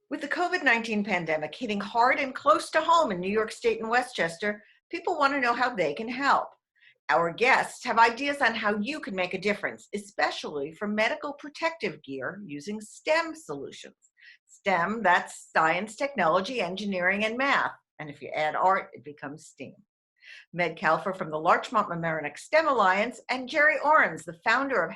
With the COVID-19 pandemic hitting hard and close to home in New York State and Westchester, people want to know how they can help. Our guests have ideas on how you can make a difference, especially for medical protective gear using STEM solutions. STEM, that's science, technology, engineering, and math. And if you add art, it becomes STEAM. Meg Kaufer from the Larchmont Mamaroneck STEM Alliance and Jerry Orans, the founder of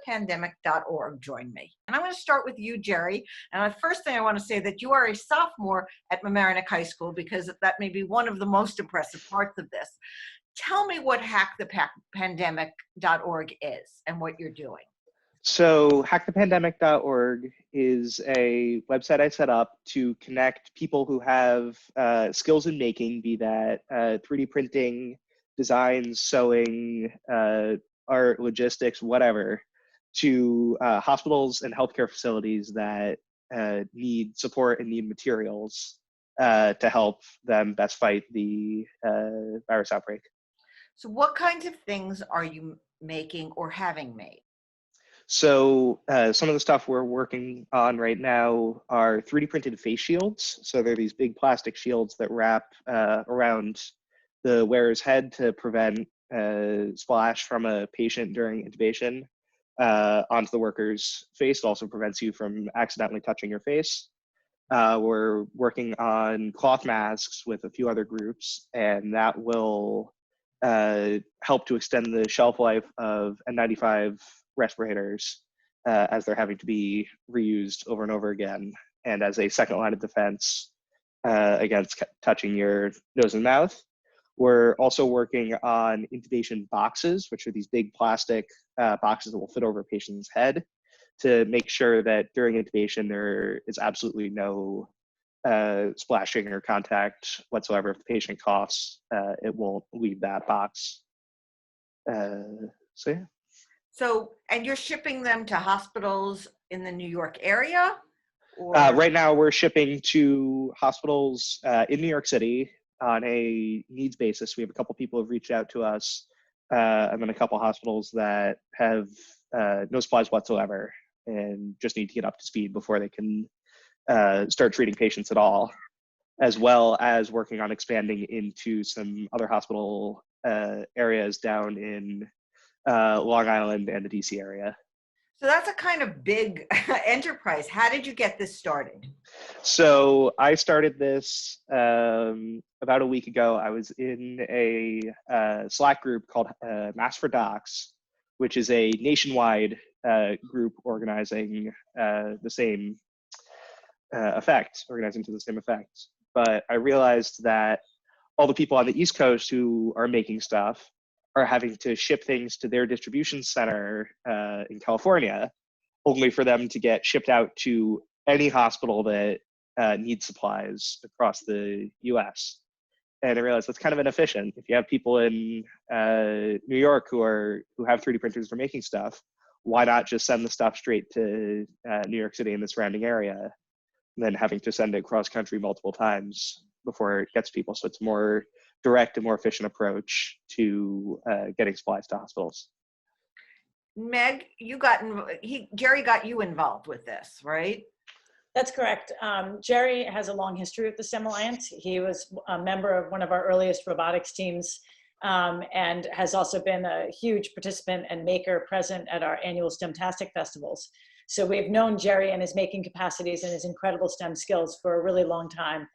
hackthepandemic.org, join me. And I'm going to start with you, Jerry. And the first thing I want to say that you are a sophomore at Mamaroneck High School, because that may be one of the most impressive parts of this. Tell me what hackthepandemic.org is and what you're doing. So hackthepandemic.org is a website I set up to connect people who have skills in making, be that 3D printing, design, sewing, art, logistics, whatever, to hospitals and healthcare facilities that need support and need materials to help them best fight the virus outbreak. So what kinds of things are you making or having made? So some of the stuff we're working on right now are 3D printed face shields. So they're these big plastic shields that wrap around the wearer's head to prevent splash from a patient during intubation onto the worker's face. It also prevents you from accidentally touching your face. We're working on cloth masks with a few other groups, and that will help to extend the shelf life of N95 respirators as they're having to be reused over and over again, and as a second line of defense against touching your nose and mouth. We're also working on intubation boxes, which are these big plastic boxes that will fit over a patient's head, to make sure that during intubation there is absolutely no splashing or contact whatsoever. If the patient coughs, it won't leave that box. So yeah. So, and you're shipping them to hospitals in the New York area? Or? Right now we're shipping to hospitals in New York City on a needs basis. We have a couple people who've reached out to us, and then a couple hospitals that have no supplies whatsoever and just need to get up to speed before they can start treating patients at all, as well as working on expanding into some other hospital areas down in Long Island and the DC area. So that's a kind of big enterprise. How did you get this started? So I started this about a week ago. I was in a Slack group called Mass for Docs, which is a nationwide group organizing the same organizing to the same effect. But I realized that all the people on the East Coast who are making stuff are having to ship things to their distribution center in California, only for them to get shipped out to any hospital that needs supplies across the US. And I realized that's kind of inefficient. If you have people in New York who have 3D printers for making stuff, why not just send the stuff straight to New York City and the surrounding area, than having to send it cross country multiple times before it gets people? So it's a more direct and more efficient approach to getting supplies to hospitals. Meg, Jerry got you involved with this, right? That's correct. Jerry has a long history with the STEM Alliance. He was a member of one of our earliest robotics teams, and has also been a huge participant and maker present at our annual STEMtastic festivals. So we've known Jerry and his making capacities and his incredible STEM skills for a really long time,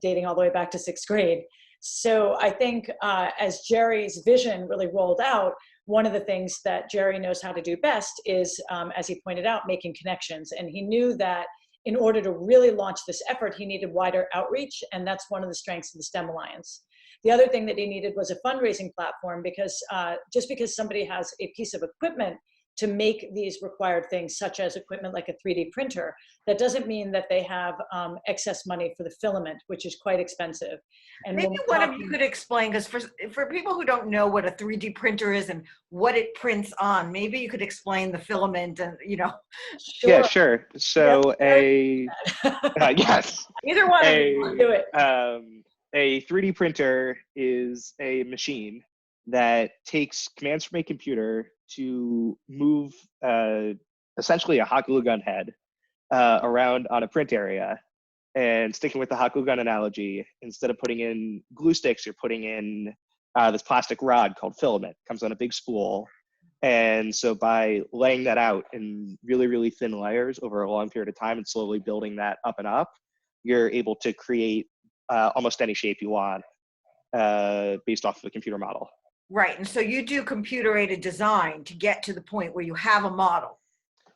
dating all the way back to 6th grade. So I think as Jerry's vision really rolled out, one of the things that Jerry knows how to do best is, as he pointed out, making connections. And he knew that in order to really launch this effort, he needed wider outreach, and that's one of the strengths of the STEM Alliance. The other thing that he needed was a fundraising platform, because just because somebody has a piece of equipment to make these required things, such as equipment like a 3D printer, that doesn't mean that they have excess money for the filament, which is quite expensive. And maybe one of you could explain, because for people who don't know what a 3D printer is and what it prints on, maybe you could explain the filament and, Sure. Yeah, sure. So yes. Either one of you do it. A 3D printer is a machine that takes commands from a computer to move essentially a hot glue gun head around on a print area. And sticking with the hot glue gun analogy, instead of putting in glue sticks, you're putting in this plastic rod called filament. It comes on a big spool. And so by laying that out in really, really thin layers over a long period of time and slowly building that up and up, you're able to create almost any shape you want based off of a computer model. Right. And so you do computer-aided design to get to the point where you have a model.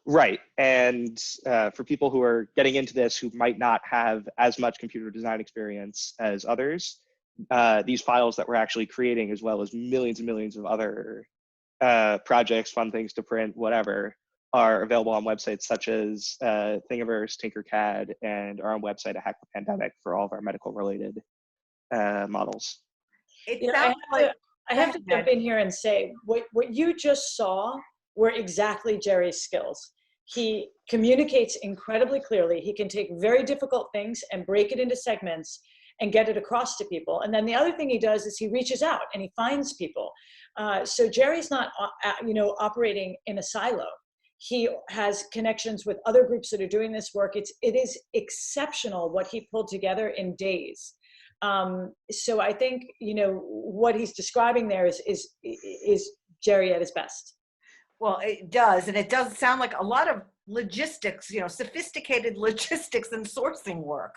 Right. And for people who are getting into this who might not have as much computer design experience as others, these files that we're actually creating, as well as millions and millions of other projects, fun things to print, whatever, are available on websites such as Thingiverse, Tinkercad, and our own website, A Hack the Pandemic, for all of our medical related models. It sounds like I have to jump in here and say what you just saw were exactly Jerry's skills. He communicates incredibly clearly. He can take very difficult things and break it into segments and get it across to people. And then the other thing he does is he reaches out and he finds people. So Jerry's not, operating in a silo. He has connections with other groups that are doing this work. It is exceptional what he pulled together in days. So I think, what he's describing there is Jerry at his best. Well, it does. And it does sound like a lot of logistics, sophisticated logistics and sourcing work.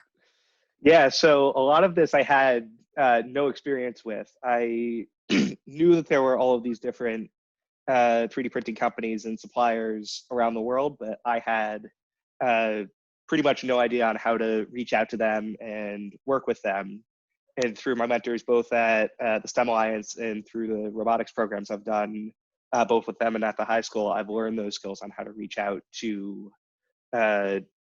Yeah, so a lot of this I had no experience with. I knew that there were all of these different 3D printing companies and suppliers around the world, but I had pretty much no idea on how to reach out to them and work with them. And through my mentors, both at the STEM Alliance and through the robotics programs I've done, both with them and at the high school, I've learned those skills on how to reach out to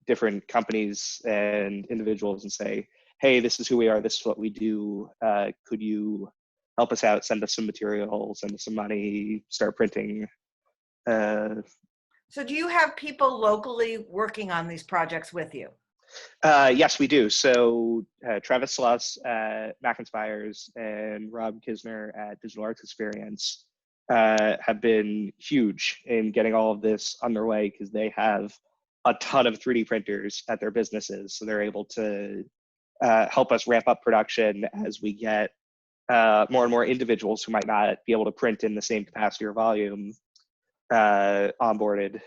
different companies and individuals and say, hey, this is who we are, this is what we do. Could you help us out, send us some materials, send us some money, start printing? So do you have people locally working on these projects with you? Yes, we do. So Travis Sluss at Mac Inspires and Rob Kisner at Digital Arts Experience have been huge in getting all of this underway because they have a ton of 3D printers at their businesses. So they're able to help us ramp up production as we get more and more individuals who might not be able to print in the same capacity or volume onboarded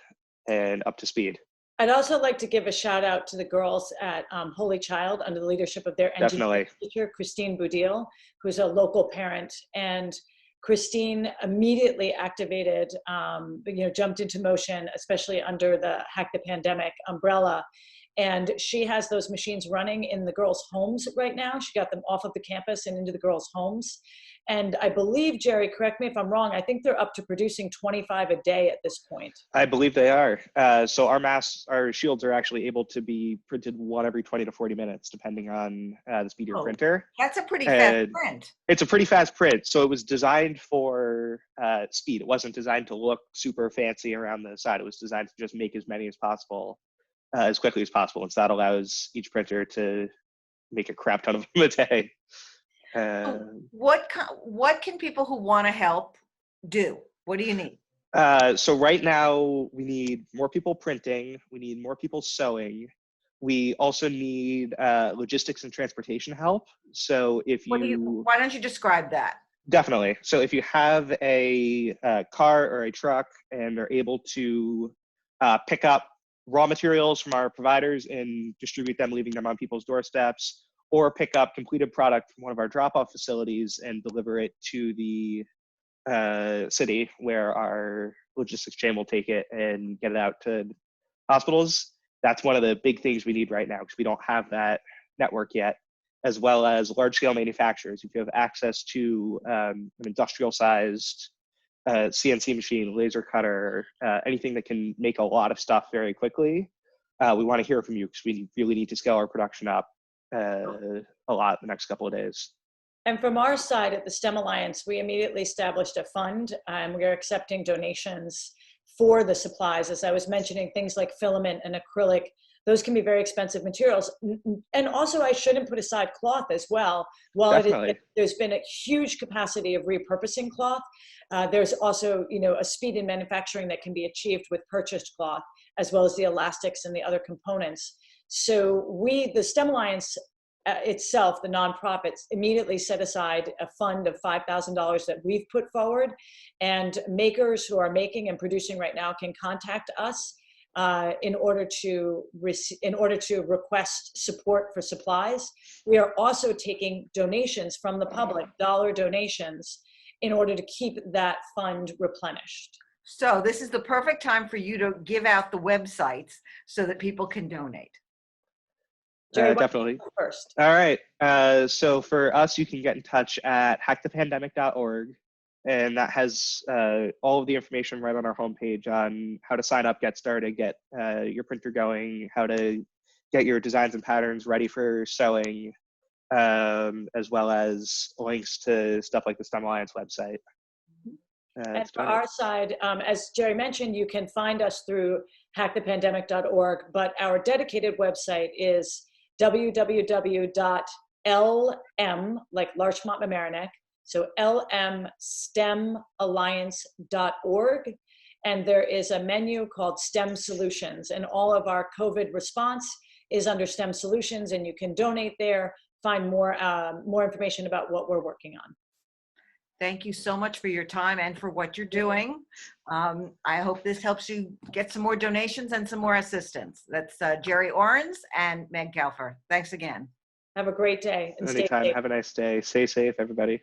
and up to speed. I'd also like to give a shout out to the girls at Holy Child under the leadership of their engineering teacher, Christine Boudil, who's a local parent. And Christine immediately activated, jumped into motion, especially under the Hack the Pandemic umbrella. And she has those machines running in the girls' homes right now. She got them off of the campus and into the girls' homes. And I believe, Jerry, correct me if I'm wrong, I think they're up to producing 25 a day at this point. I believe they are. So our shields are actually able to be printed one every 20 to 40 minutes, depending on the speed of your printer. That's a pretty fast print. It's a pretty fast print. So it was designed for speed. It wasn't designed to look super fancy around the side. It was designed to just make as many as possible, as quickly as possible. And so that allows each printer to make a crap ton of them a day. What can people who want to help do? What do you need? So right now we need more people printing. We need more people sewing. We also need logistics and transportation help. So if why don't you describe that? Definitely. So if you have a car or a truck and are able to pick up raw materials from our providers and distribute them, leaving them on people's doorsteps, or pick up completed product from one of our drop-off facilities and deliver it to the city where our logistics chain will take it and get it out to hospitals. That's one of the big things we need right now because we don't have that network yet, as well as large-scale manufacturers. If you have access to an industrial-sized CNC machine, laser cutter, anything that can make a lot of stuff very quickly, we want to hear from you because we really need to scale our production up a lot in the next couple of days. And from our side at the STEM Alliance, we immediately established a fund and we are accepting donations for the supplies. As I was mentioning, things like filament and acrylic, those can be very expensive materials. And also I shouldn't put aside cloth as well. While there's been a huge capacity of repurposing cloth, there's also, a speed in manufacturing that can be achieved with purchased cloth. as well as the elastics and the other components. So the STEM Alliance itself, the nonprofits, immediately set aside a fund of $5,000 that we've put forward, and makers who are making and producing right now can contact us in order to request support for supplies. We are also taking donations from the public, dollar donations, in order to keep that fund replenished. So this is the perfect time for you to give out the websites so that people can donate. Jerry, Definitely. First. All right. So for us, you can get in touch at hackthepandemic.org, and that has all of the information right on our homepage on how to sign up, get started, get your printer going, how to get your designs and patterns ready for sewing, as well as links to stuff like the STEM Alliance website. And for our side, as Jerry mentioned, you can find us through hackthepandemic.org, but our dedicated website is www.lm, like Larchmont Mamaroneck, so lmstemalliance.org. And there is a menu called STEM Solutions, and all of our COVID response is under STEM Solutions, and you can donate there, find more information about what we're working on. Thank you so much for your time and for what you're doing. I hope this helps you get some more donations and some more assistance. That's Jerry Orans and Meg Kaufer. Thanks again. Have a great day. And Anytime. stay safe. Have a nice day. Stay safe, everybody.